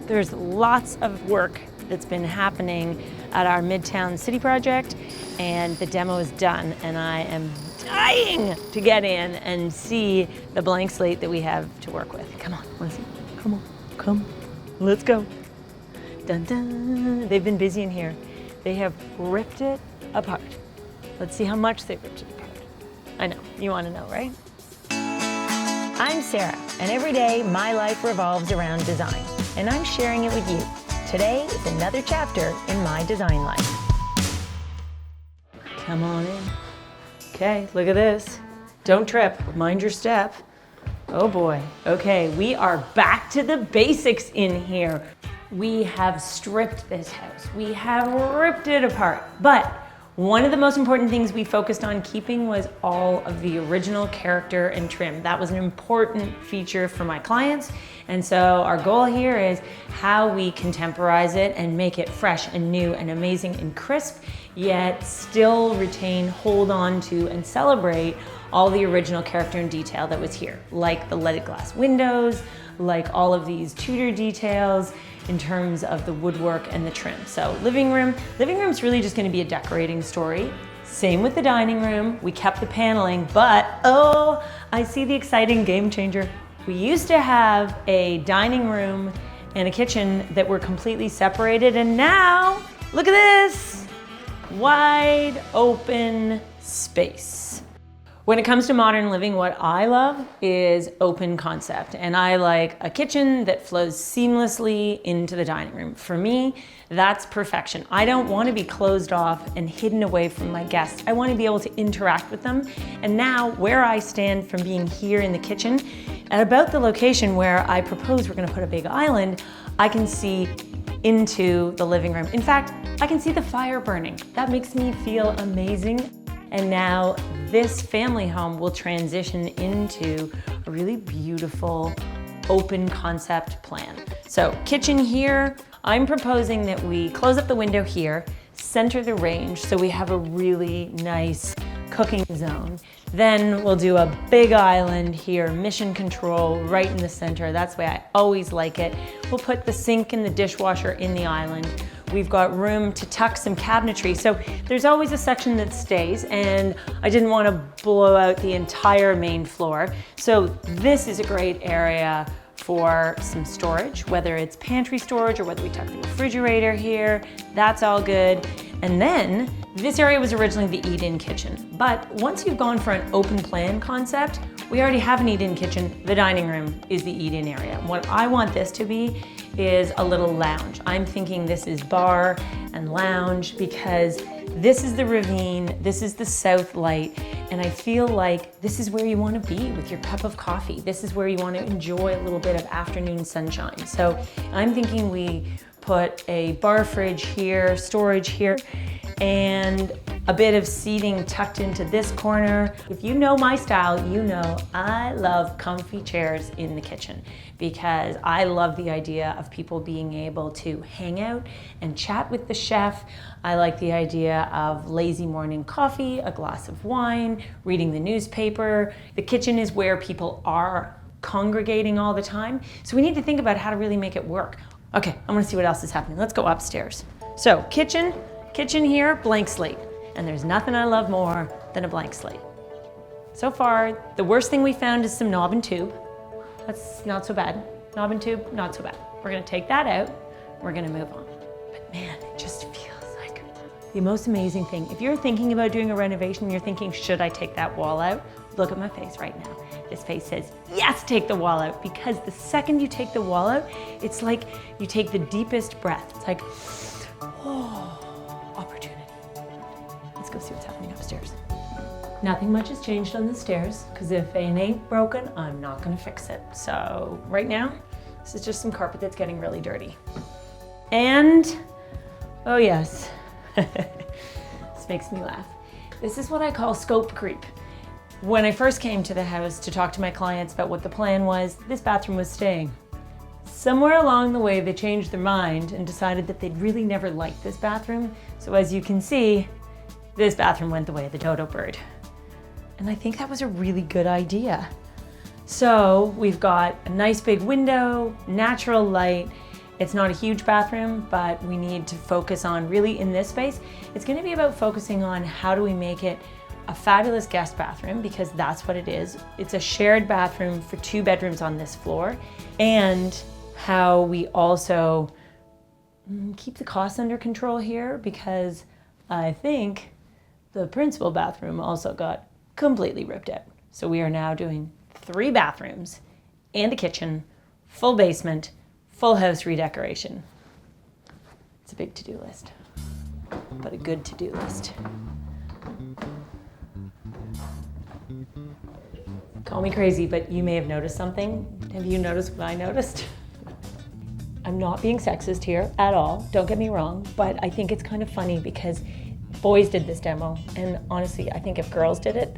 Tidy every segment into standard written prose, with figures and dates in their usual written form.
There's lots of work that's been happening at our Midtown City project, and the demo is done, and I am dying to get in and see the blank slate that we have to work with. Come on, wanna see? Come on, come, let's go. Dun dun, they've been busy in here. They have ripped it apart. Let's see how much they ripped it apart. I know, you wanna know, right? I'm Sarah, and every day my life revolves around design, and I'm sharing it with you. Today is another chapter in my design life. Come on in. Okay, look at this. Don't trip, mind your step. Oh boy. Okay, we are back to the basics in here. We have stripped this house. We have ripped it apart, but one of the most important things we focused on keeping was all of the original character and trim. That was an important feature for my clients. And so our goal here is how we contemporize it and make it fresh and new and amazing and crisp, yet still retain, hold on to, and celebrate all the original character and detail that was here, like the leaded glass windows, like all of these Tudor details, in terms of the woodwork and the trim. So living room's really just gonna be a decorating story. Same with the dining room. We kept the paneling, but oh, I see the exciting game changer. We used to have a dining room and a kitchen that were completely separated, and now, look at this, wide open space. When it comes to modern living, what I love is open concept, and I like a kitchen that flows seamlessly into the dining room. For me, that's perfection. I don't want to be closed off and hidden away from my guests. I want to be able to interact with them. And now, where I stand from being here in the kitchen, at about the location where I propose we're going to put a big island, I can see into the living room. In fact, I can see the fire burning. That makes me feel amazing. And now this family home will transition into a really beautiful open concept plan. So kitchen here, I'm proposing that we close up the window here, center the range so we have a really nice cooking zone. Then we'll do a big island here, mission control right in the center. That's the way I always like it. We'll put the sink and the dishwasher in the island. We've got room to tuck some cabinetry. So there's always a section that stays, and I didn't want to blow out the entire main floor. So this is a great area for some storage, whether it's pantry storage or whether we tuck the refrigerator here, that's all good. And then this area was originally the eat-in kitchen. But once you've gone for an open plan concept, we already have an eat-in kitchen. The dining room is the eat-in area. What I want this to be is a little lounge. I'm thinking this is bar and lounge because this is the ravine, this is the south light, and I feel like this is where you want to be with your cup of coffee. This is where you want to enjoy a little bit of afternoon sunshine. So I'm thinking we put a bar fridge here, storage here, and a bit of seating tucked into this corner. If you know my style, you know I love comfy chairs in the kitchen because I love the idea of people being able to hang out and chat with the chef. I like the idea of lazy morning coffee, a glass of wine, reading the newspaper. The kitchen is where people are congregating all the time. So we need to think about how to really make it work. Okay, I want to see what else is happening. Let's go upstairs. So kitchen here, blank slate. And there's nothing I love more than a blank slate. So far, the worst thing we found is some knob and tube. That's not so bad. Knob and tube, not so bad. We're gonna take that out, we're gonna move on. But man, it just feels like the most amazing thing. If you're thinking about doing a renovation, you're thinking, should I take that wall out? Look at my face right now. This face says, yes, take the wall out, because the second you take the wall out, it's like you take the deepest breath. It's like, oh, opportunity. Let's go see what's happening upstairs. Nothing much has changed on the stairs, because if it ain't broken, I'm not gonna fix it. So right now, this is just some carpet that's getting really dirty. And, oh yes, this makes me laugh. This is what I call scope creep. When I first came to the house to talk to my clients about what the plan was, this bathroom was staying. Somewhere along the way, they changed their mind and decided that they'd really never liked this bathroom. So as you can see, this bathroom went the way of the dodo bird. And I think that was a really good idea. So we've got a nice big window, natural light, It's not a huge bathroom, but we need to focus on, really in this space, it's gonna be about focusing on how do we make it a fabulous guest bathroom, because that's what it is. It's a shared bathroom for 2 bedrooms on this floor, and how we also keep the costs under control here, because I think the principal bathroom also got completely ripped out. So we are now doing 3 bathrooms and a kitchen, full basement, full house redecoration. It's a big to-do list, but a good to-do list. Call me crazy, but you may have noticed something. Have you noticed what I noticed? I'm not being sexist here at all, don't get me wrong, but I think it's kind of funny because boys did this demo, and honestly, I think if girls did it,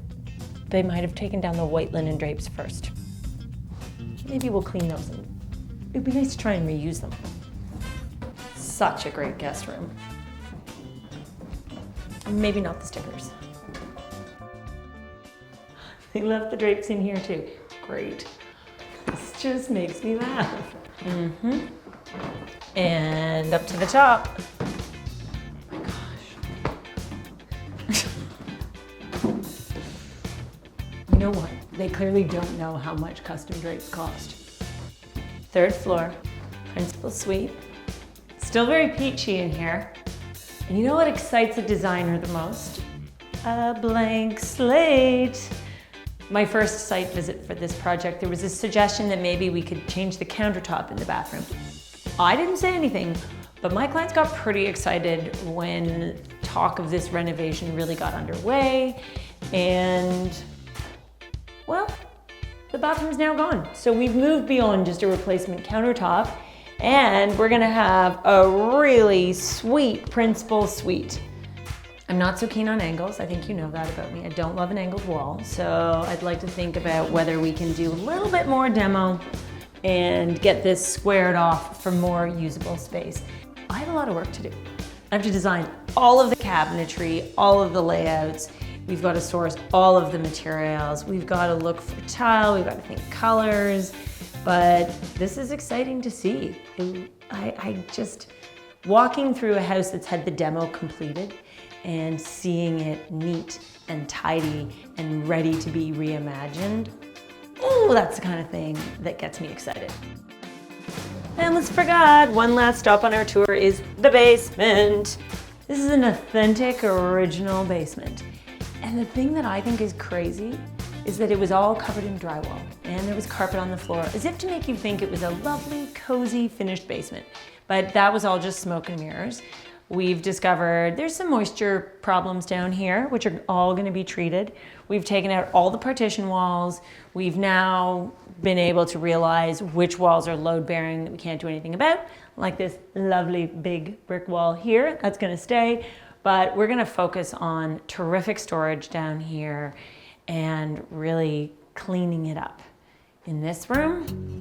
they might have taken down the white linen drapes first. Maybe we'll clean those, and it'd be nice to try and reuse them. Such a great guest room. Maybe not the stickers. They left the drapes in here too. Great. This just makes me laugh. And up to the top. Oh my gosh. You know what? They clearly don't know how much custom drapes cost. 3rd floor, principal suite. Still very peachy in here. And you know what excites a designer the most? A blank slate. My first site visit for this project, there was a suggestion that maybe we could change the countertop in the bathroom. I didn't say anything, but my clients got pretty excited when talk of this renovation really got underway, and well, the bathroom's now gone. So we've moved beyond just a replacement countertop, and we're gonna have a really sweet principal suite. I'm not so keen on angles. I think you know that about me. I don't love an angled wall. So I'd like to think about whether we can do a little bit more demo and get this squared off for more usable space. I have a lot of work to do. I have to design all of the cabinetry, all of the layouts. We've got to source all of the materials. We've got to look for tile. We've got to think colors. But this is exciting to see. I just, walking through a house that's had the demo completed and seeing it neat and tidy and ready to be reimagined, oh, that's the kind of thing that gets me excited. And let's forget, one last stop on our tour is the basement. This is an authentic, original basement. And the thing that I think is crazy is that it was all covered in drywall and there was carpet on the floor, as if to make you think it was a lovely, cozy, finished basement. But that was all just smoke and mirrors. We've discovered there's some moisture problems down here, which are all gonna be treated. We've taken out all the partition walls. We've now been able to realize which walls are load bearing that we can't do anything about, like this lovely big brick wall here, that's gonna stay. But we're gonna focus on terrific storage down here and really cleaning it up. In this room,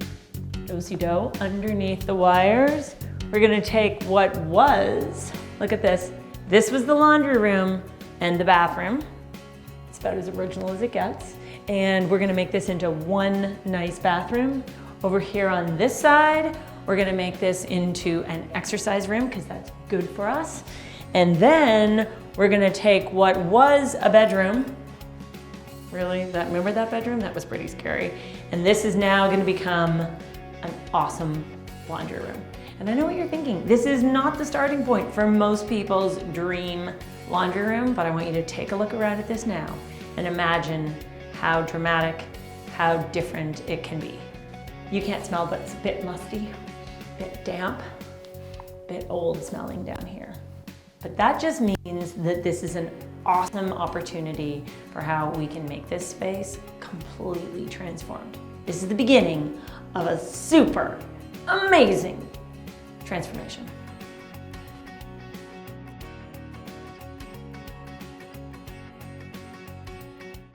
do-si-do, underneath the wires, we're gonna take what was, look at this. This was the laundry room and the bathroom. It's about as original as it gets. And we're gonna make this into one nice bathroom. Over here on this side, we're gonna make this into an exercise room because that's good for us. And then we're gonna take what was a bedroom. Really, remember that bedroom? That was pretty scary. And this is now gonna become an awesome laundry room. And I know what you're thinking. This is not the starting point for most people's dream laundry room, but I want you to take a look around at this now and imagine how dramatic, how different it can be. You can't smell, but it's a bit musty, a bit damp, a bit old smelling down here. But that just means that this is an awesome opportunity for how we can make this space completely transformed. This is the beginning of a super amazing transformation.